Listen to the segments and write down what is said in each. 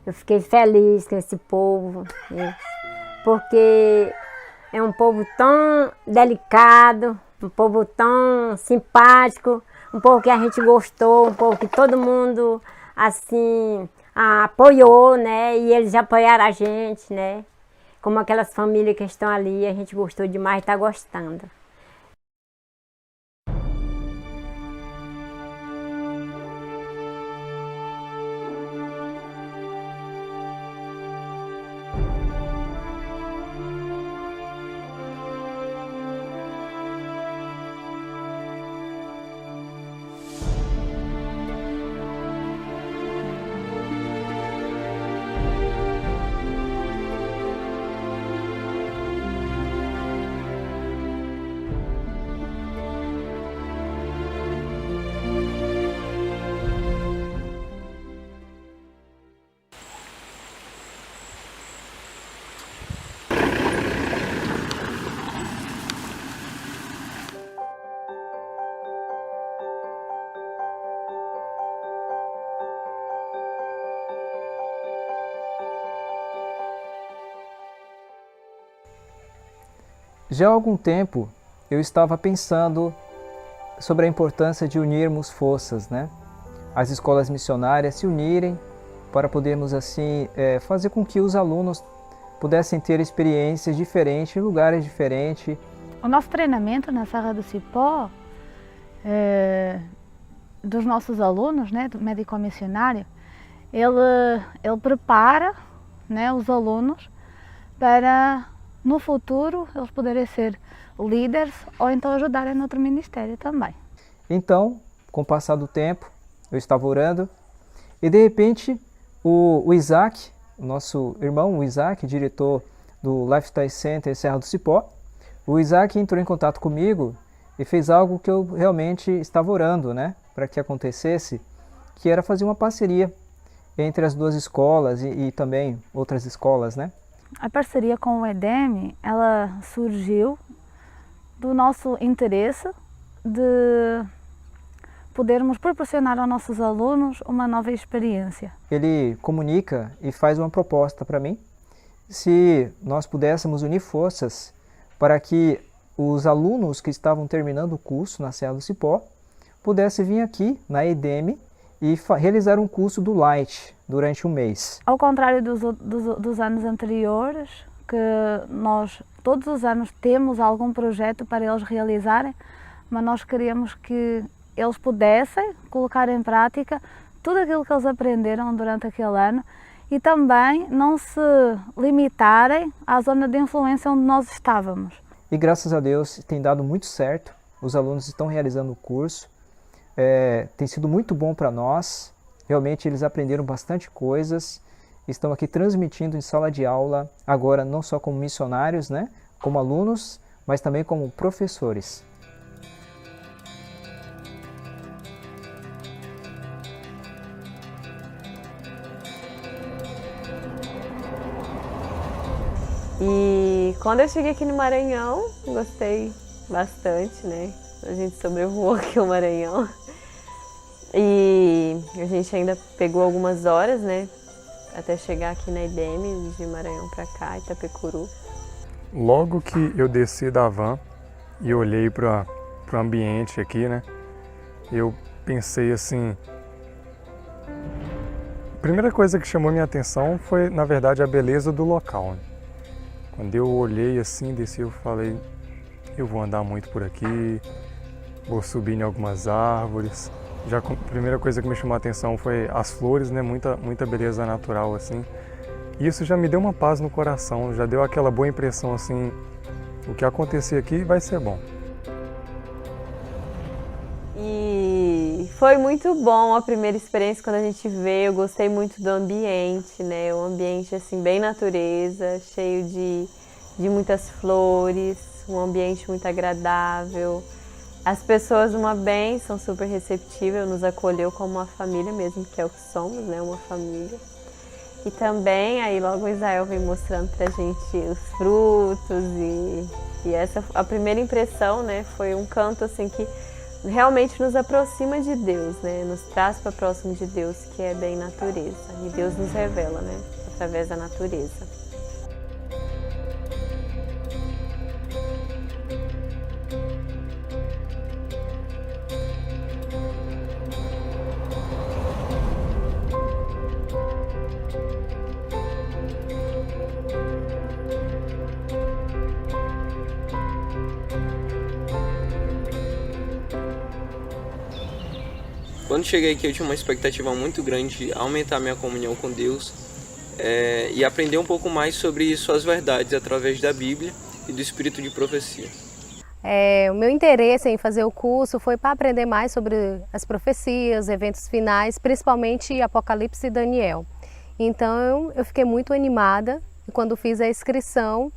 Eu fiquei feliz com esse povo, né? Porque é um povo tão delicado, um povo tão simpático, um povo que a gente gostou, um povo que todo mundo assim apoiou, né? E eles apoiaram a gente, né? Como aquelas famílias que estão ali, a gente gostou demais e está gostando. Já há algum tempo eu estava pensando sobre a importância de unirmos forças, né? As escolas missionárias se unirem para podermos assim fazer com que os alunos pudessem ter experiências diferentes, em lugares diferentes. O nosso treinamento na Serra do Cipó, dos nossos alunos, né, do médico missionário, ele prepara, né, os alunos para no futuro eles poderem ser líderes ou então ajudarem no outro ministério também. Então, com o passar do tempo, eu estava orando e de repente o Isaac, o nosso irmão, o Isaac, diretor do Lifestyle Center Serra do Cipó, o Isaac entrou em contato comigo e fez algo que eu realmente estava orando, né, para que acontecesse, que era fazer uma parceria entre as duas escolas e também outras escolas, né? A parceria com o EDEM, ela surgiu do nosso interesse de podermos proporcionar aos nossos alunos uma nova experiência. Ele comunica e faz uma proposta para mim, se nós pudéssemos unir forças para que os alunos que estavam terminando o curso na Serra do Cipó pudessem vir aqui na EDEM e realizar um curso do Light durante um mês. Ao contrário dos anos anteriores, que nós todos os anos temos algum projeto para eles realizarem, mas nós queríamos que eles pudessem colocar em prática tudo aquilo que eles aprenderam durante aquele ano e também não se limitarem à zona de influência onde nós estávamos. E graças a Deus tem dado muito certo, os alunos estão realizando o curso, tem sido muito bom para nós, realmente eles aprenderam bastante coisas, estão aqui transmitindo em sala de aula, agora não só como missionários, né, como alunos, mas também como professores. E quando eu cheguei aqui no Maranhão, gostei bastante, né? A gente sobrevoou aqui o Maranhão. E a gente ainda pegou algumas horas, né? Até chegar aqui na EDEM, de Maranhão pra cá, Itapecuru. Logo que eu desci da van e olhei para o ambiente aqui, né? Eu pensei assim... A primeira coisa que chamou minha atenção foi, na verdade, a beleza do local, né? Quando eu olhei assim, desci, eu falei, eu vou andar muito por aqui, vou subir em algumas árvores. Já a primeira coisa que me chamou a atenção foi as flores, né? Muita beleza natural, assim. E isso já me deu uma paz no coração, já deu aquela boa impressão, assim, o que acontecer aqui vai ser bom. E foi muito bom a primeira experiência quando a gente veio, eu gostei muito do ambiente, né? Um ambiente, assim, bem natureza, cheio de muitas flores, um ambiente muito agradável. As pessoas, uma bênção, super receptiva, nos acolheu como uma família mesmo, que é o que somos, né? Uma família. E também, aí logo o Israel vem mostrando pra gente os frutos e essa, a primeira impressão, né? Foi um canto, assim, que realmente nos aproxima de Deus, né? Nos traz para próximo de Deus, que é bem natureza. E Deus nos revela, né? Através da natureza. Quando cheguei aqui eu tinha uma expectativa muito grande de aumentar minha comunhão com Deus e aprender um pouco mais sobre suas verdades através da Bíblia e do espírito de profecia. O meu interesse em fazer o curso foi para aprender mais sobre as profecias, eventos finais, principalmente Apocalipse e Daniel. Então eu fiquei muito animada e quando fiz a inscrição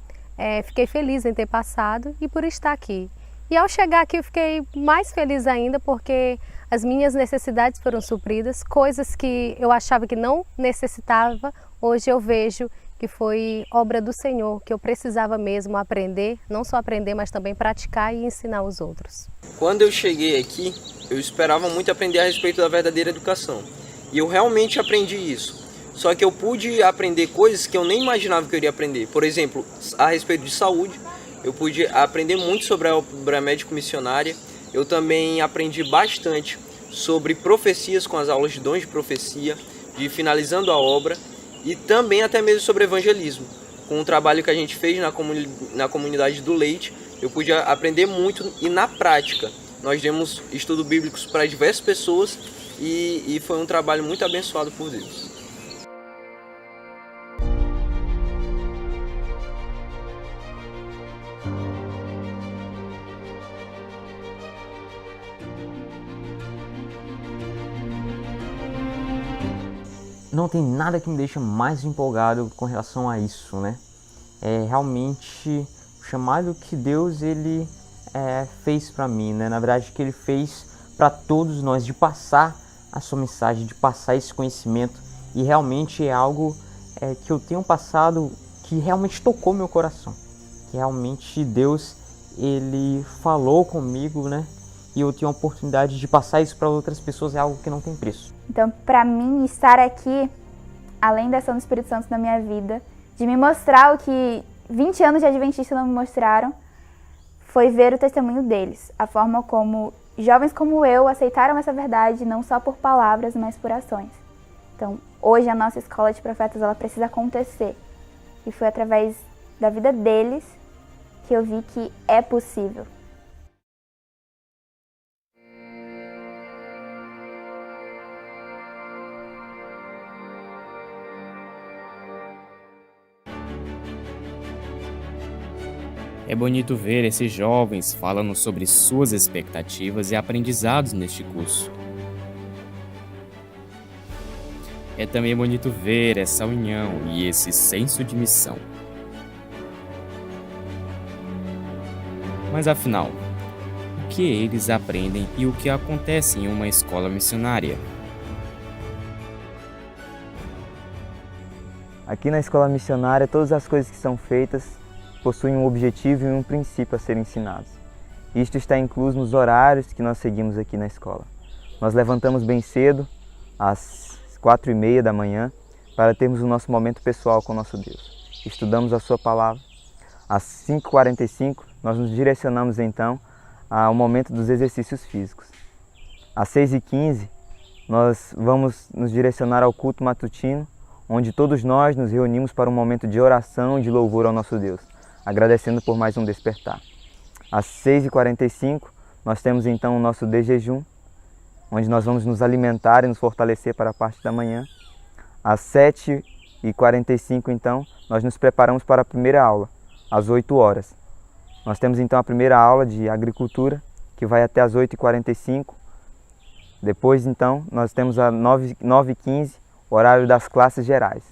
fiquei feliz em ter passado e por estar aqui. E ao chegar aqui eu fiquei mais feliz ainda porque as minhas necessidades foram supridas, coisas que eu achava que não necessitava, hoje eu vejo que foi obra do Senhor, que eu precisava mesmo aprender, não só aprender, mas também praticar e ensinar aos outros. Quando eu cheguei aqui, eu esperava muito aprender a respeito da verdadeira educação. E eu realmente aprendi isso. Só que eu pude aprender coisas que eu nem imaginava que eu iria aprender. Por exemplo, a respeito de saúde, eu pude aprender muito sobre a obra médico-missionária. Eu também aprendi bastante sobre profecias com as aulas de dons de profecia, de finalizando a obra, e também até mesmo sobre evangelismo. Com o trabalho que a gente fez na comunidade do Leite, eu pude aprender muito e na prática. Nós demos estudos bíblicos para diversas pessoas e foi um trabalho muito abençoado por Deus. Não tem nada que me deixa mais empolgado com relação a isso, né? É realmente o chamado que Deus ele fez para mim, né? Na verdade, que Ele fez para todos nós, de passar a sua mensagem, de passar esse conhecimento. E realmente é algo que eu tenho passado que realmente tocou meu coração. Que realmente Deus ele falou comigo, né? E eu tenho a oportunidade de passar isso para outras pessoas, é algo que não tem preço. Então, para mim, estar aqui, além da ação do Espírito Santo na minha vida, de me mostrar o que 20 anos de Adventista não me mostraram, foi ver o testemunho deles, a forma como jovens como eu aceitaram essa verdade, não só por palavras, mas por ações. Então, hoje a nossa escola de profetas, ela precisa acontecer. E foi através da vida deles que eu vi que é possível. É bonito ver esses jovens falando sobre suas expectativas e aprendizados neste curso. É também bonito ver essa união e esse senso de missão. Mas afinal, o que eles aprendem e o que acontece em uma escola missionária? Aqui na escola missionária, todas as coisas que são feitas possuem um objetivo e um princípio a serem ensinados. Isto está incluso nos horários que nós seguimos aqui na escola. Nós levantamos bem cedo, às 4h30 da manhã, para termos o nosso momento pessoal com o nosso Deus. Estudamos a sua palavra. Às 5h45, nós nos direcionamos então ao momento dos exercícios físicos. Às 6h15, nós vamos nos direcionar ao culto matutino, onde todos nós nos reunimos para um momento de oração e de louvor ao nosso Deus, agradecendo por mais um despertar. Às 6h45, nós temos então o nosso de jejum, onde nós vamos nos alimentar e nos fortalecer para a parte da manhã. Às 7h45, então, nós nos preparamos para a primeira aula, às 8 horas. Nós temos então a primeira aula de agricultura, que vai até às 8h45. Depois, então, nós temos a 9h15, o horário das classes gerais,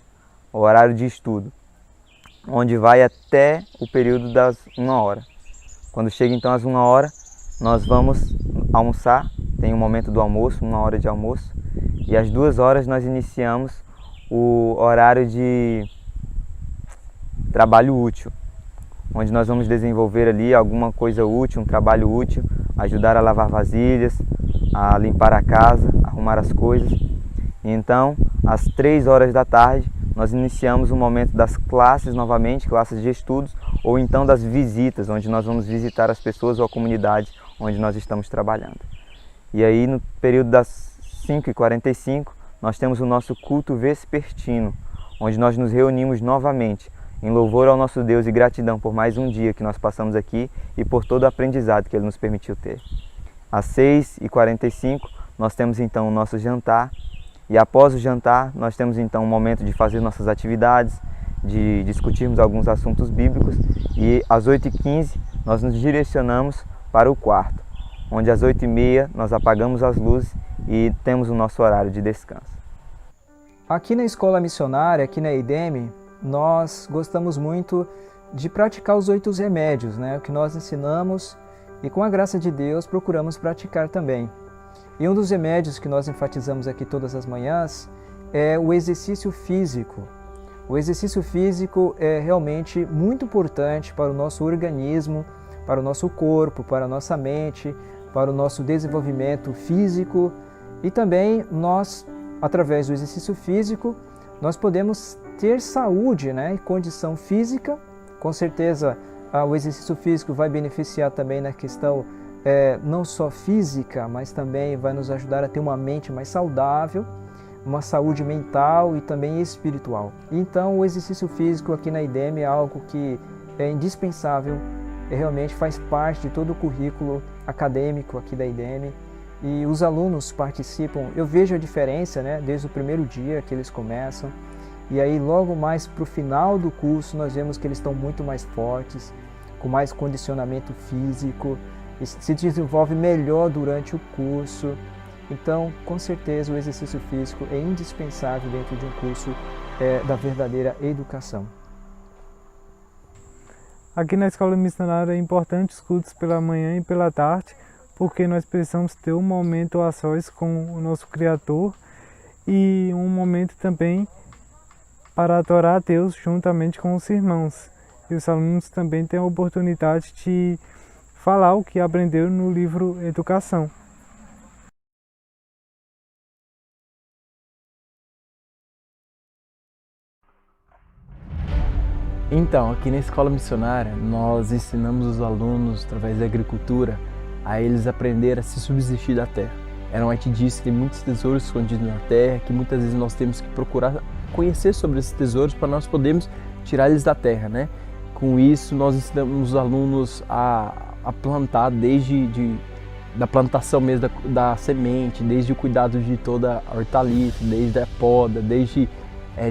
o horário de estudo, onde vai até o período das 1 hora. Quando chega então às 1 hora, nós vamos almoçar, tem um momento do almoço, 1 hora de almoço, e às 2 horas nós iniciamos o horário de trabalho útil, onde nós vamos desenvolver ali alguma coisa útil, um trabalho útil, ajudar a lavar vasilhas, a limpar a casa, arrumar as coisas. Então, às 3 horas da tarde, nós iniciamos o momento das classes novamente, classes de estudos, ou então das visitas, onde nós vamos visitar as pessoas ou a comunidade onde nós estamos trabalhando. E aí, no período das 5h45, nós temos o nosso culto vespertino, onde nós nos reunimos novamente, em louvor ao nosso Deus e gratidão por mais um dia que nós passamos aqui e por todo o aprendizado que Ele nos permitiu ter. Às 6h45, nós temos então o nosso jantar, e após o jantar, nós temos então um momento de fazer nossas atividades, de discutirmos alguns assuntos bíblicos, e às 8h15 nós nos direcionamos para o quarto, onde às 8h30 nós apagamos as luzes e temos o nosso horário de descanso. Aqui na escola missionária, aqui na IDEM, nós gostamos muito de praticar os 8 remédios, né? O que nós ensinamos e com a graça de Deus procuramos praticar também. E um dos remédios que nós enfatizamos aqui todas as manhãs é o exercício físico. O exercício físico é realmente muito importante para o nosso organismo, para o nosso corpo, para a nossa mente, para o nosso desenvolvimento físico. E também nós, através do exercício físico, nós podemos ter saúde, né, e condição física. Com certeza o exercício físico vai beneficiar também na questão não só física, mas também vai nos ajudar a ter uma mente mais saudável, uma saúde mental e também espiritual. Então o exercício físico aqui na IDEM é algo que é indispensável, realmente faz parte de todo o currículo acadêmico aqui da IDEM. E os alunos participam, eu vejo a diferença, né, desde o primeiro dia que eles começam, e aí logo mais para o final do curso nós vemos que eles estão muito mais fortes, com mais condicionamento físico, e se desenvolve melhor durante o curso. Então, com certeza, o exercício físico é indispensável dentro de um curso da verdadeira educação. Aqui na escola missionária é importante os cultos pela manhã e pela tarde, porque nós precisamos ter um momento a sós com o nosso Criador e um momento também para adorar a Deus juntamente com os irmãos. E os alunos também têm a oportunidade de falar o que aprenderam no livro Educação. Então, aqui na escola missionária, nós ensinamos os alunos, através da agricultura, a eles aprender a se subsistir da terra. Ellen White diz que tem muitos tesouros escondidos na terra, que muitas vezes nós temos que procurar conhecer sobre esses tesouros para nós podermos tirar eles da terra, né? Com isso, nós ensinamos os alunos a plantar da plantação mesmo da semente, desde o cuidado de toda a hortaliça, desde a poda, desde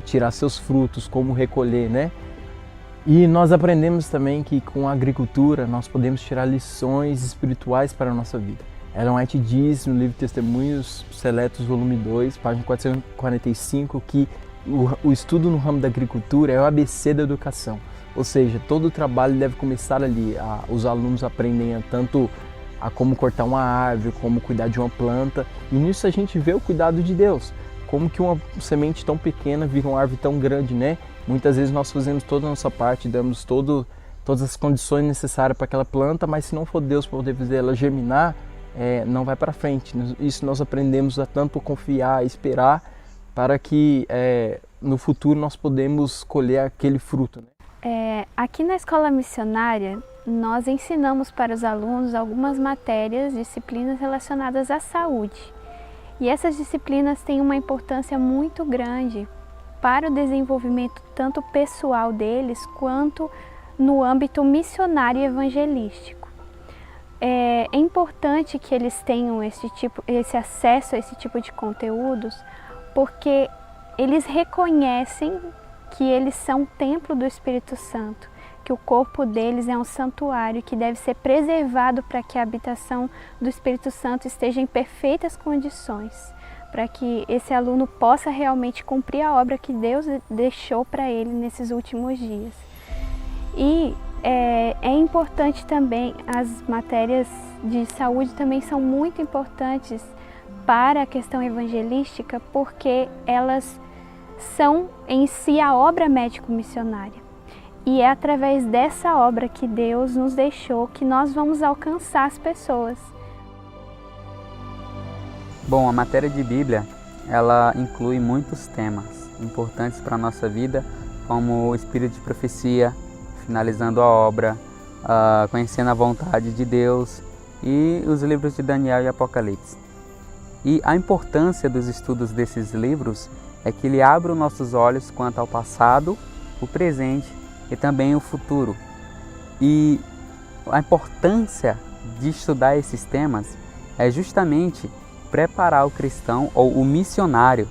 tirar seus frutos, como recolher, né? E nós aprendemos também que com a agricultura nós podemos tirar lições espirituais para a nossa vida. Ellen White diz no livro Testemunhos Seletos, volume 2, página 445, que o estudo no ramo da agricultura é o ABC da educação. Ou seja, todo o trabalho deve começar ali. Os alunos aprendem tanto a como cortar uma árvore, como cuidar de uma planta. E nisso a gente vê o cuidado de Deus. Como que uma semente tão pequena vira uma árvore tão grande, né? Muitas vezes nós fazemos toda a nossa parte, damos todas as condições necessárias para aquela planta, mas se não for Deus para poder fazer ela germinar, não vai para frente. Isso nós aprendemos a tanto confiar, esperar, para que no futuro nós podemos colher aquele fruto, né? Aqui na escola missionária, nós ensinamos para os alunos algumas matérias, disciplinas relacionadas à saúde. E essas disciplinas têm uma importância muito grande para o desenvolvimento tanto pessoal deles, quanto no âmbito missionário e evangelístico. É importante que eles tenham esse acesso a esse tipo de conteúdos, porque eles reconhecem que eles são o templo do Espírito Santo, que o corpo deles é um santuário que deve ser preservado para que a habitação do Espírito Santo esteja em perfeitas condições, para que esse aluno possa realmente cumprir a obra que Deus deixou para ele nesses últimos dias. E é importante também, as matérias de saúde também são muito importantes para a questão evangelística, porque elas são em si a obra médico-missionária. E é através dessa obra que Deus nos deixou que nós vamos alcançar as pessoas. Bom, a matéria de Bíblia, ela inclui muitos temas importantes para a nossa vida, como o espírito de profecia, finalizando a obra, conhecendo a vontade de Deus e os livros de Daniel e Apocalipse. E a importância dos estudos desses livros é que ele abre os nossos olhos quanto ao passado, o presente e também o futuro. E a importância de estudar esses temas é justamente preparar o cristão ou o missionário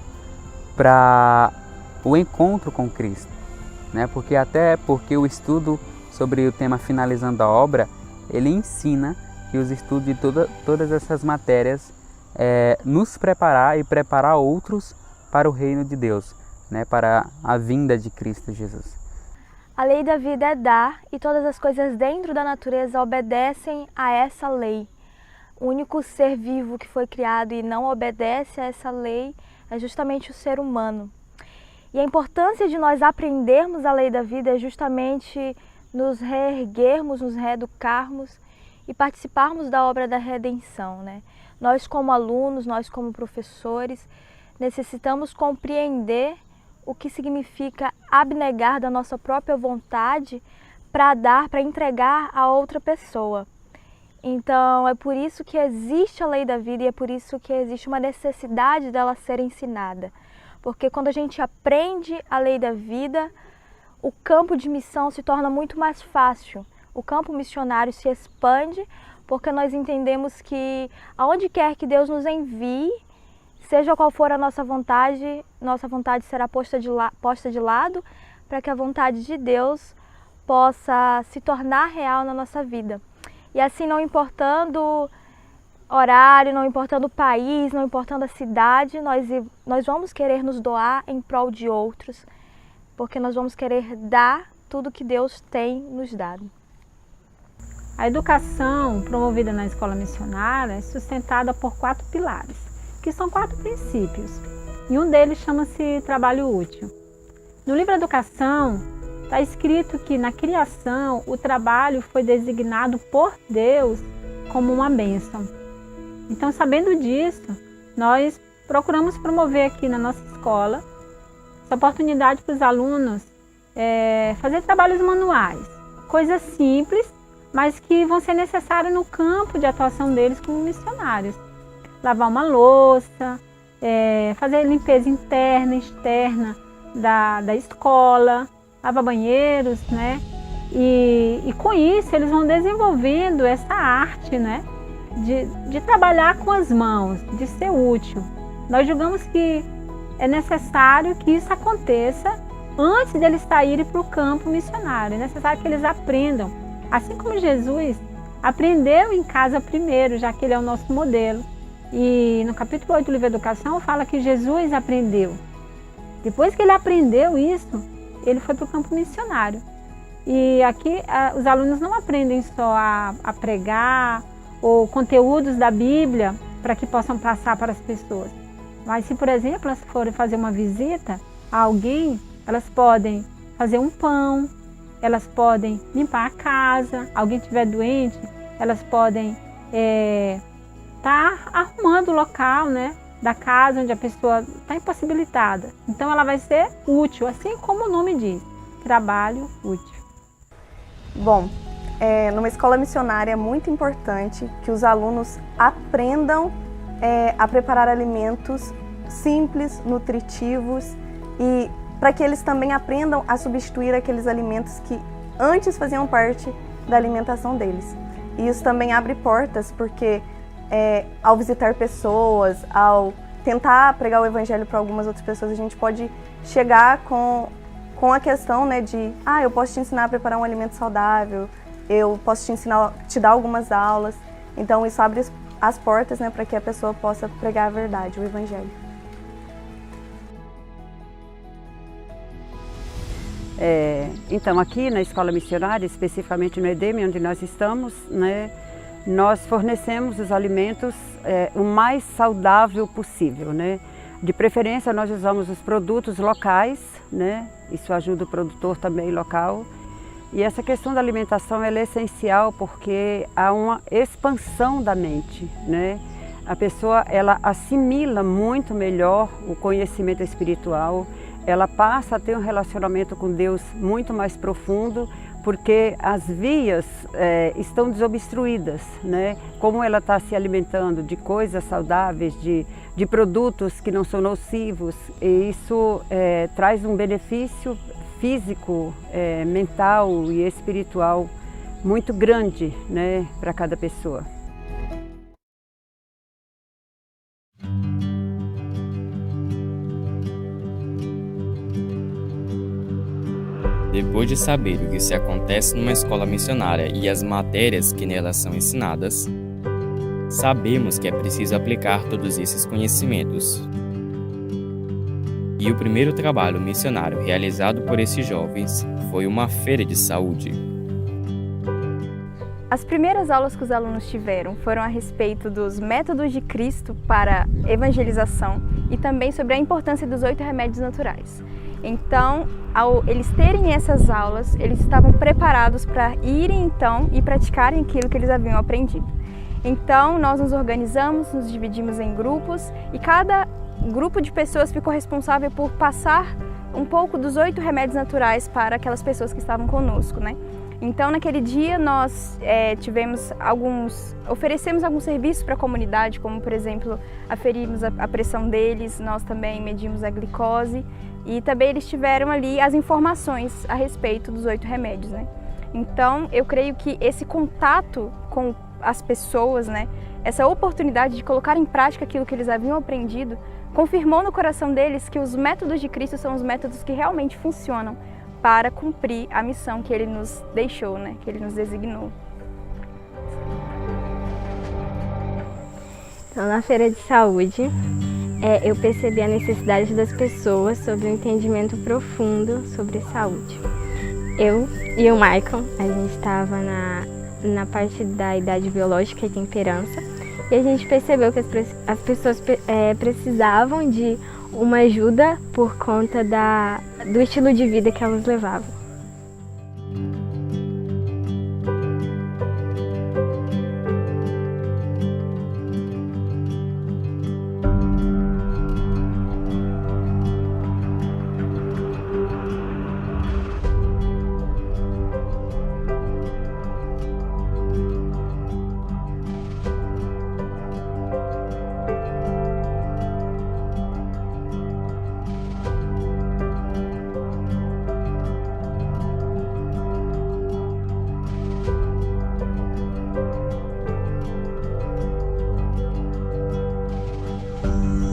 para o encontro com Cristo, né? Porque o estudo sobre o tema finalizando a obra, ele ensina que os estudos de todas essas matérias nos preparar e preparar outros para o reino de Deus, né? Para a vinda de Cristo Jesus. A lei da vida é dar, e todas as coisas dentro da natureza obedecem a essa lei. O único ser vivo que foi criado e não obedece a essa lei é justamente o ser humano. E a importância de nós aprendermos a lei da vida é justamente nos reerguermos, nos reeducarmos e participarmos da obra da redenção, né? Nós como alunos, nós como professores, necessitamos compreender o que significa abnegar da nossa própria vontade para dar, para entregar a outra pessoa. Então é por isso que existe a lei da vida e é por isso que existe uma necessidade dela ser ensinada. Porque quando a gente aprende a lei da vida, o campo de missão se torna muito mais fácil. O campo missionário se expande porque nós entendemos que aonde quer que Deus nos envie, seja qual for a nossa vontade será posta de lado para que a vontade de Deus possa se tornar real na nossa vida. E assim, não importando horário, não importando o país, não importando a cidade, nós vamos querer nos doar em prol de outros, porque nós vamos querer dar tudo que Deus tem nos dado. A educação promovida na escola missionária é sustentada por 4 pilares, que são 4 princípios, e um deles chama-se trabalho útil. No livro Educação, está escrito que na criação o trabalho foi designado por Deus como uma bênção. Então, sabendo disso, nós procuramos promover aqui na nossa escola essa oportunidade para os alunos fazer trabalhos manuais, coisas simples, mas que vão ser necessárias no campo de atuação deles como missionários. Lavar uma louça, fazer limpeza interna e externa da escola, lavar banheiros, né? E com isso eles vão desenvolvendo essa arte, né? De trabalhar com as mãos, de ser útil. Nós julgamos que é necessário que isso aconteça antes deles saírem para o campo missionário. É necessário que eles aprendam, assim como Jesus aprendeu em casa primeiro, já que ele é o nosso modelo. E no capítulo 8 do livro Educação fala que Jesus aprendeu. Depois que ele aprendeu isso, ele foi para o campo missionário. E aqui os alunos não aprendem só a pregar ou conteúdos da Bíblia para que possam passar para as pessoas. Mas se, por exemplo, elas forem fazer uma visita a alguém, elas podem fazer um pão, elas podem limpar a casa, alguém estiver doente, elas podem estar arrumando o local, né, da casa onde a pessoa está impossibilitada. Então ela vai ser útil, assim como o nome diz, trabalho útil. Bom, numa escola missionária é muito importante que os alunos aprendam a preparar alimentos simples, nutritivos e para que eles também aprendam a substituir aqueles alimentos que antes faziam parte da alimentação deles. E isso também abre portas porque ao visitar pessoas, ao tentar pregar o evangelho para algumas outras pessoas, a gente pode chegar com a questão, né, de eu posso te ensinar a preparar um alimento saudável, eu posso te dar algumas aulas. Então isso abre as portas, né, para que a pessoa possa pregar a verdade, o evangelho. Então aqui na escola missionária, especificamente no EDEM, onde nós estamos, né, nós fornecemos os alimentos o mais saudável possível, né? De preferência nós usamos os produtos locais, né? Isso ajuda o produtor também local. E essa questão da alimentação ela é essencial porque há uma expansão da mente, né? A pessoa, ela assimila muito melhor o conhecimento espiritual, ela passa a ter um relacionamento com Deus muito mais profundo, porque as vias estão desobstruídas, né? Como ela está se alimentando de coisas saudáveis, de produtos que não são nocivos, e isso traz um benefício físico, mental e espiritual muito grande, né, para cada pessoa. Depois de saber o que se acontece numa escola missionária e as matérias que nelas são ensinadas, sabemos que é preciso aplicar todos esses conhecimentos. E o primeiro trabalho missionário realizado por esses jovens foi uma feira de saúde. As primeiras aulas que os alunos tiveram foram a respeito dos métodos de Cristo para evangelização e também sobre a importância dos 8 remédios naturais. Então, ao eles terem essas aulas, eles estavam preparados para irem então e praticarem aquilo que eles haviam aprendido. Então, nós nos organizamos, nos dividimos em grupos e cada grupo de pessoas ficou responsável por passar um pouco dos 8 remédios naturais para aquelas pessoas que estavam conosco, né? Então, naquele dia, nós oferecemos alguns serviços para a comunidade, como, por exemplo, aferimos a pressão deles, nós também medimos a glicose e também eles tiveram ali as informações a respeito dos 8 remédios, né? Então, eu creio que esse contato com as pessoas, né, essa oportunidade de colocar em prática aquilo que eles haviam aprendido, confirmou no coração deles que os métodos de Cristo são os métodos que realmente funcionam para cumprir a missão que Ele nos deixou, né? Que Ele nos designou. Então, na feira de saúde, eu percebi a necessidade das pessoas sobre um entendimento profundo sobre saúde. Eu e o Michael, a gente estava na parte da idade biológica e temperança, e a gente percebeu que as pessoas precisavam de uma ajuda por conta do estilo de vida que elas levavam.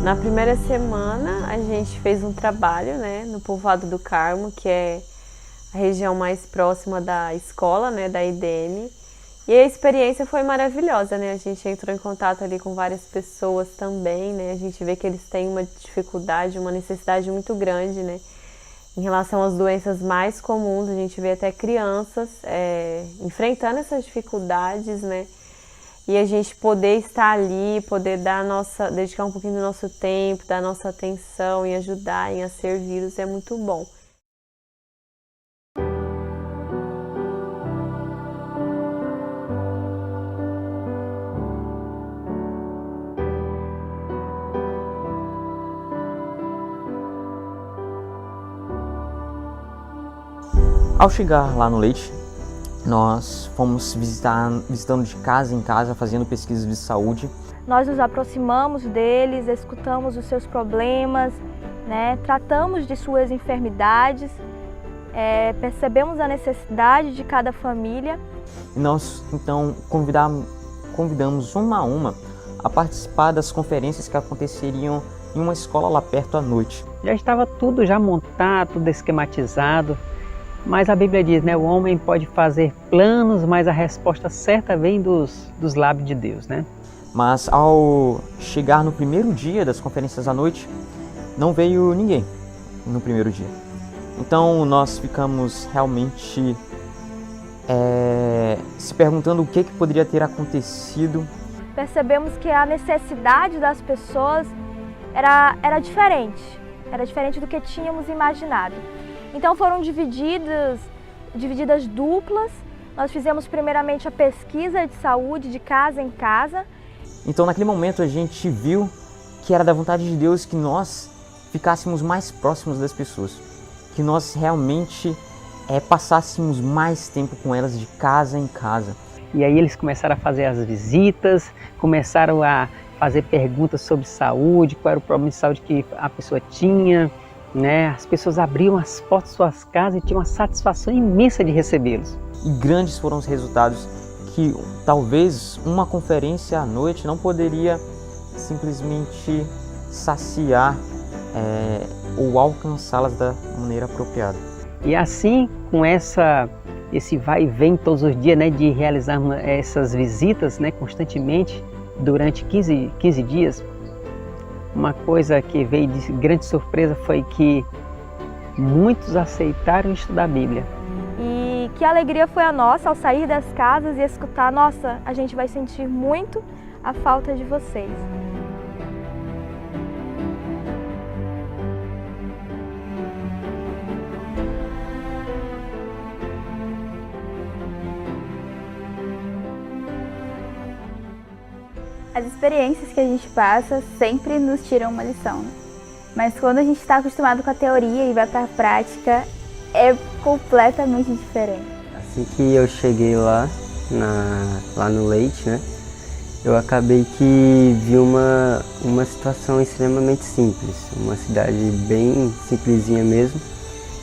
Na primeira semana a gente fez um trabalho, né, no Povoado do Carmo, que é a região mais próxima da escola, né, da IDM. E a experiência foi maravilhosa, né? A gente entrou em contato ali com várias pessoas também, né? A gente vê que eles têm uma dificuldade, uma necessidade muito grande, né? Em relação às doenças mais comuns, a gente vê até crianças enfrentando essas dificuldades, né? E a gente poder estar ali, poder dedicar um pouquinho do nosso tempo, da nossa atenção e ajudar a servi-los é muito bom. Ao chegar lá no Leite, nós fomos visitando de casa em casa, fazendo pesquisas de saúde. Nós nos aproximamos deles, escutamos os seus problemas, né? Tratamos de suas enfermidades, percebemos a necessidade de cada família. E nós, então, convidamos uma a uma a participar das conferências que aconteceriam em uma escola lá perto à noite. Já estava tudo já montado, tudo esquematizado. Mas a Bíblia diz, né, o homem pode fazer planos, mas a resposta certa vem dos lábios de Deus, né? Mas ao chegar no primeiro dia das conferências à noite, não veio ninguém no primeiro dia. Então nós ficamos realmente se perguntando o que poderia ter acontecido. Percebemos que a necessidade das pessoas era diferente do que tínhamos imaginado. Então foram divididas duplas. Nós fizemos primeiramente a pesquisa de saúde de casa em casa Então naquele momento a gente viu que era da vontade de Deus que nós ficássemos mais próximos das pessoas, que nós realmente passássemos mais tempo com elas de casa em casa. E aí eles começaram a fazer as visitas, começaram a fazer perguntas sobre saúde, qual era o problema de saúde que a pessoa tinha, né? As pessoas abriam as portas de suas casas e tinham uma satisfação imensa de recebê-los. E grandes foram os resultados que talvez uma conferência à noite não poderia simplesmente saciar ou alcançá-las da maneira apropriada. E assim, com esse vai e vem todos os dias, né, de realizar essas visitas, né, constantemente, durante 15 dias, uma coisa que veio de grande surpresa foi que muitos aceitaram estudar a Bíblia. E que alegria foi a nossa ao sair das casas e escutar: nossa, a gente vai sentir muito a falta de vocês. As experiências que a gente passa sempre nos tiram uma lição, né? Mas quando a gente está acostumado com a teoria e vai para a prática, é completamente diferente. Assim que eu cheguei lá no Leite, né, eu acabei que vi uma situação extremamente simples, uma cidade bem simplesinha mesmo,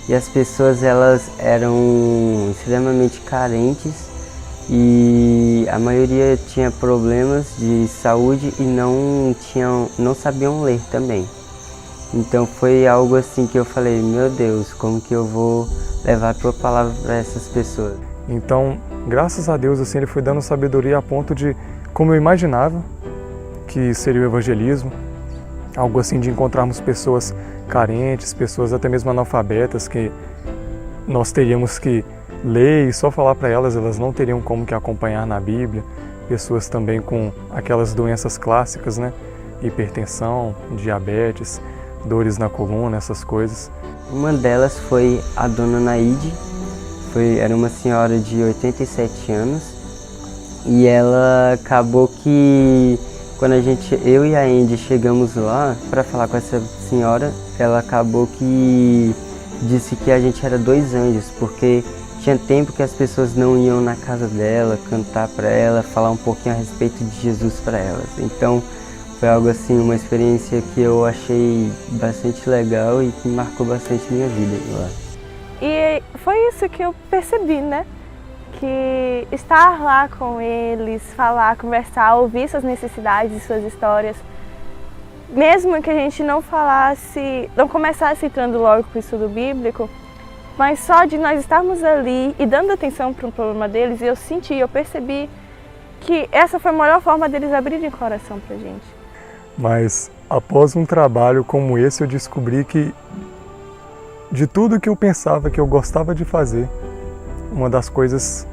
e as pessoas elas eram extremamente carentes e a maioria tinha problemas de saúde e não sabiam ler também. Então foi algo assim que eu falei: meu Deus, como que eu vou levar a tua palavra para essas pessoas? Então, graças a Deus, assim, Ele foi dando sabedoria a ponto de, como eu imaginava que seria o evangelismo, algo assim de encontrarmos pessoas carentes, pessoas até mesmo analfabetas, que nós teríamos que ler e só falar para elas, elas não teriam como que acompanhar na Bíblia, pessoas também com aquelas doenças clássicas, né? Hipertensão, diabetes, dores na coluna, essas coisas. Uma delas foi a dona Naide, era uma senhora de 87 anos e ela acabou que quando eu e a Andy chegamos lá para falar com essa senhora, ela acabou que disse que a gente era dois anjos, porque tinha tempo que as pessoas não iam na casa dela, cantar para ela, falar um pouquinho a respeito de Jesus para elas. Então foi algo assim, uma experiência que eu achei bastante legal e que marcou bastante minha vida lá. E foi isso que eu percebi, né? Que estar lá com eles, falar, conversar, ouvir suas necessidades e suas histórias, mesmo que a gente não começasse entrando logo com o estudo bíblico, mas só de nós estarmos ali e dando atenção para o problema deles, eu percebi que essa foi a melhor forma deles abrirem o coração para a gente. Mas após um trabalho como esse, eu descobri que de tudo que eu pensava que eu gostava de fazer, uma das coisas,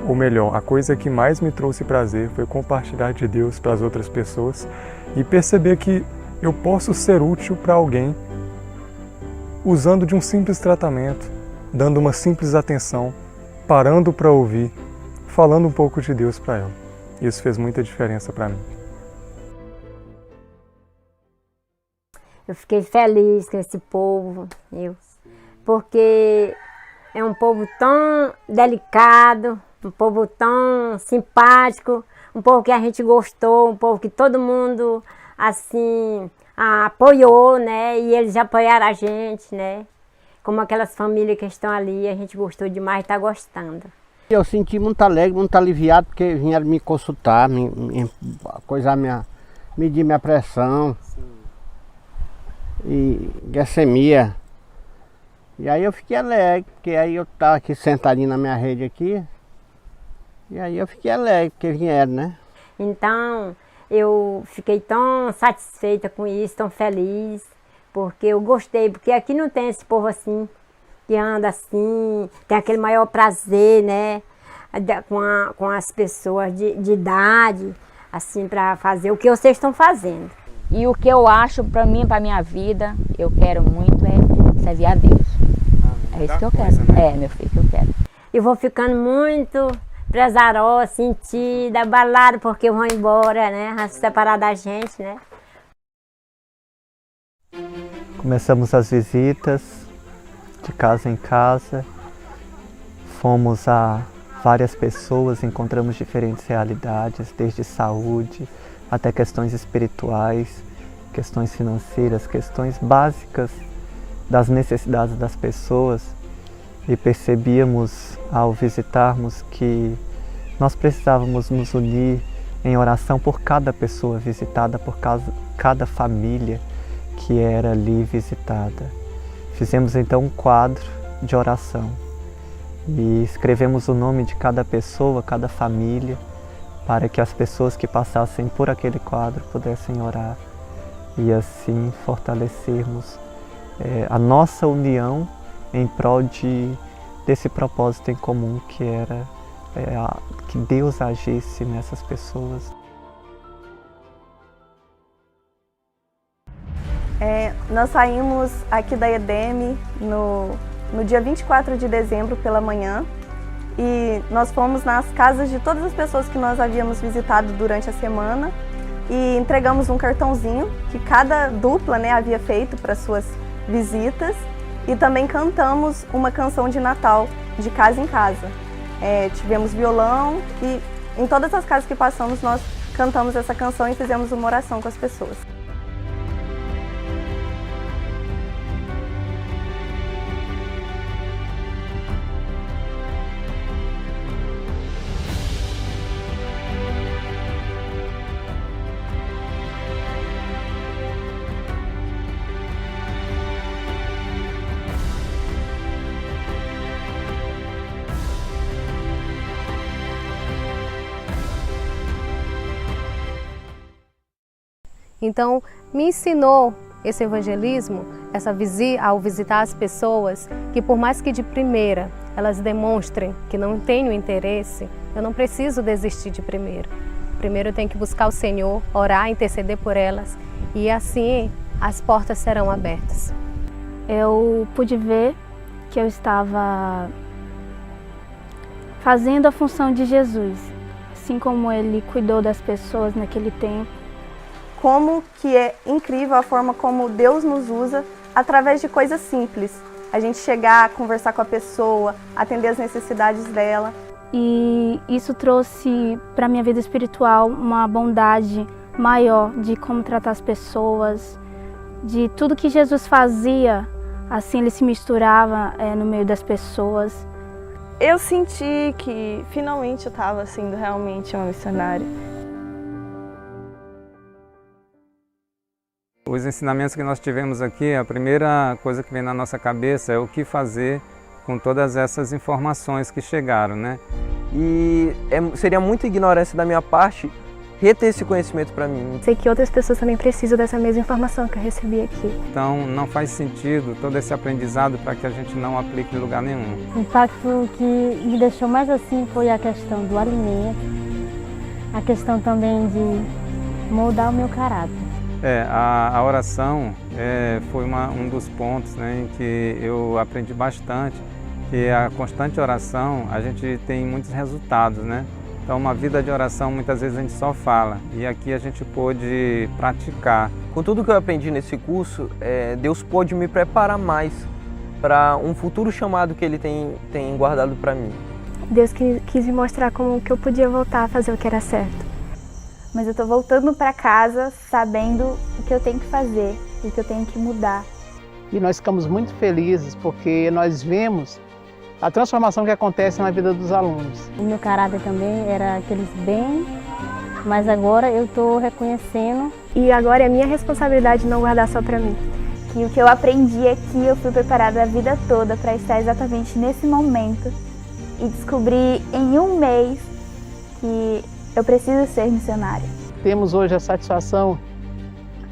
ou melhor, a coisa que mais me trouxe prazer foi compartilhar de Deus para as outras pessoas e perceber que eu posso ser útil para alguém usando de um simples tratamento, dando uma simples atenção, parando para ouvir, falando um pouco de Deus para ela. Isso fez muita diferença para mim. Eu fiquei feliz com esse povo, porque é um povo tão delicado, um povo tão simpático, um povo que a gente gostou, um povo que todo mundo assim apoiou, né? E eles apoiaram a gente, né? Como aquelas famílias que estão ali, a gente gostou demais e está gostando. Eu senti muito alegre, muito aliviado, porque vieram me consultar, medir minha pressão. Sim. E glicemia. E aí eu fiquei alegre, porque aí eu estava aqui sentadinho na minha rede aqui. E aí eu fiquei alegre, porque vieram, né? Então, eu fiquei tão satisfeita com isso, tão feliz, porque eu gostei, porque aqui não tem esse povo assim, que anda assim, tem aquele maior prazer, né? Com as pessoas de idade, assim, para fazer o que vocês estão fazendo. E o que eu acho para mim, para minha vida, eu quero muito servir a Deus. É isso que eu quero. É, meu filho, que eu quero. Eu vou ficando muito Prezaró, sentida, abalada porque vão embora, né? A se separar da gente, né? Começamos as visitas de casa em casa, fomos a várias pessoas, encontramos diferentes realidades, desde saúde até questões espirituais, questões financeiras, questões básicas das necessidades das pessoas, e percebíamos ao visitarmos que nós precisávamos nos unir em oração por cada pessoa visitada, por cada família que era ali visitada. Fizemos então um quadro de oração e escrevemos o nome de cada pessoa, cada família, para que as pessoas que passassem por aquele quadro pudessem orar e assim fortalecermos a nossa união em prol desse propósito em comum que era que Deus agisse nessas pessoas. Nós saímos aqui da EDEM no dia 24 de dezembro pela manhã e nós fomos nas casas de todas as pessoas que nós havíamos visitado durante a semana e entregamos um cartãozinho que cada dupla, né, havia feito para suas visitas e também cantamos uma canção de Natal de casa em casa. Tivemos violão e em todas as casas que passamos nós cantamos essa canção e fizemos uma oração com as pessoas. Então, me ensinou esse evangelismo, ao visitar as pessoas, que por mais que de primeira elas demonstrem que não tenho interesse, eu não preciso desistir de primeiro. Primeiro eu tenho que buscar o Senhor, orar, interceder por elas e assim as portas serão abertas. Eu pude ver que eu estava fazendo a função de Jesus, assim como Ele cuidou das pessoas naquele tempo. Como que é incrível a forma como Deus nos usa através de coisas simples. A gente chegar, conversar com a pessoa, atender as necessidades dela. E isso trouxe para a minha vida espiritual uma bondade maior de como tratar as pessoas, de tudo que Jesus fazia, assim Ele se misturava no meio das pessoas. Eu senti que finalmente eu estava sendo realmente uma missionária. Os ensinamentos que nós tivemos aqui, a primeira coisa que vem na nossa cabeça é o que fazer com todas essas informações que chegaram, né? E seria muita ignorância da minha parte reter esse conhecimento para mim. Sei que outras pessoas também precisam dessa mesma informação que eu recebi aqui. Então não faz sentido todo esse aprendizado para que a gente não aplique em lugar nenhum. O impacto que me deixou mais assim foi a questão do alimento, a questão também de moldar o meu caráter. A oração foi um dos pontos, né, em que eu aprendi bastante, que a constante oração a gente tem muitos resultados, né? Então uma vida de oração muitas vezes a gente só fala e aqui a gente pôde praticar. Com tudo que eu aprendi nesse curso, Deus pôde me preparar mais para um futuro chamado que Ele tem guardado para mim. Deus quis me mostrar como que eu podia voltar a fazer o que era certo. Mas eu tô voltando para casa sabendo o que eu tenho que fazer, o que eu tenho que mudar. E nós ficamos muito felizes porque nós vemos a transformação que acontece na vida dos alunos. O meu caráter também era aqueles bem, mas agora eu estou reconhecendo. E agora é minha responsabilidade não guardar só para mim. Que o que eu aprendi aqui eu fui preparada a vida toda para estar exatamente nesse momento e descobri em um mês que eu preciso ser missionária. Temos hoje a satisfação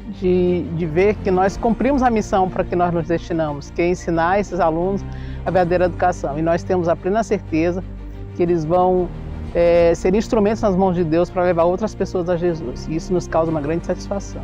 de ver que nós cumprimos a missão para que nós nos destinamos, que é ensinar esses alunos a verdadeira educação. E nós temos a plena certeza que eles vão ser instrumentos nas mãos de Deus para levar outras pessoas a Jesus. E isso nos causa uma grande satisfação.